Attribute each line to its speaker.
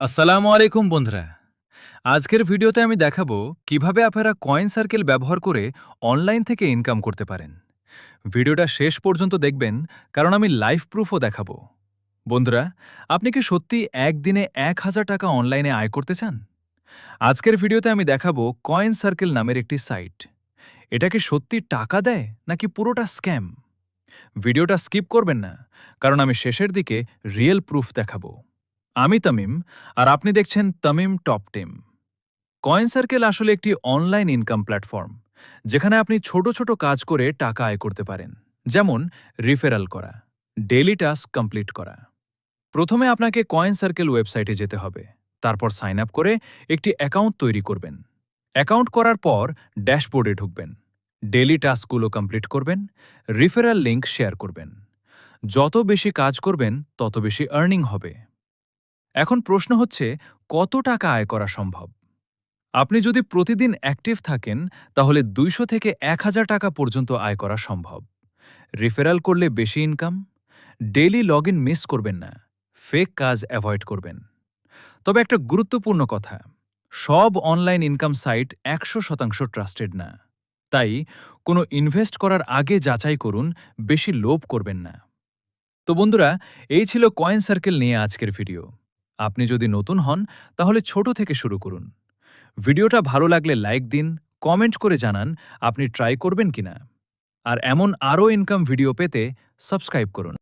Speaker 1: আসসালামু আলাইকুম বন্ধুরা। আজকের ভিডিওতে আমি দেখাবো কিভাবে আপনারা কয়েন সার্কেল ব্যবহার করে অনলাইন থেকে ইনকাম করতে পারেন। ভিডিওটা শেষ পর্যন্ত দেখবেন, কারণ আমি লাইভ প্রুফও দেখাবো। বন্ধুরা, আপনি কি সত্যি একদিনে ১,০০০ টাকা অনলাইনে আয় করতে চান? আজকের ভিডিওতে আমি দেখাবো কয়েন সার্কেল নামের একটি সাইট। এটা কি সত্যি টাকা দেয় নাকি পুরোটা স্ক্যাম? ভিডিওটা স্কিপ করবেন না, কারণ আমি শেষের দিকে রিয়েল প্রুফ দেখাবো। আমি তামিম, আর আপনি দেখছেন Tamim top team. Coin circle আসলে একটি অনলাইন ইনকাম প্ল্যাটফর্ম, যেখানে আপনি ছোট ছোট কাজ করে টাকা আয় করতে পারেন। যেমন রিফেরাল করা, ডেইলি টাস্ক কমপ্লিট করা। প্রথমে আপনাকে কয়েন সার্কেল ওয়েবসাইটে যেতে হবে। তারপর সাইন আপ করে একটি অ্যাকাউন্ট তৈরি করবেন। অ্যাকাউন্ট করার পর ড্যাশবোর্ডে ঢুকবেন। ডেইলি টাস্কগুলো কমপ্লিট করবেন, রিফেরাল লিংক শেয়ার করবেন। যত বেশি কাজ করবেন তত বেশি আর্নিং হবে। এখন প্রশ্ন হচ্ছে, কত টাকা আয় করা সম্ভব? আপনি যদি প্রতিদিন অ্যাক্টিভ থাকেন, তাহলে ২০০ থেকে ১,০০০ টাকা পর্যন্ত আয় করা সম্ভব। রিফেরাল করলে বেশি income. Daily log in miss করবেন না, ফেক কাজ অ্যাভয়েড করবেন। তবে একটা গুরুত্বপূর্ণ কথা, সব অনলাইন ইনকাম সাইট ১০০% ট্রাস্টেড না। তাই কোনো ইনভেস্ট করার আগে যাচাই করুন, বেশি লোভ করবেন না। তো বন্ধুরা, এই ছিল কয়েন সার্কেল নিয়ে আজকের ভিডিও। আপনি যদি নতুন হন, তাহলে ছোট থেকে শুরু করুন। ভিডিওটা ভালো লাগলে লাইক দিন, কমেন্ট করে জানান আপনি ট্রাই করবেন কিনা। আর এমন আরও ইনকাম ভিডিও পেতে সাবস্ক্রাইব করুন।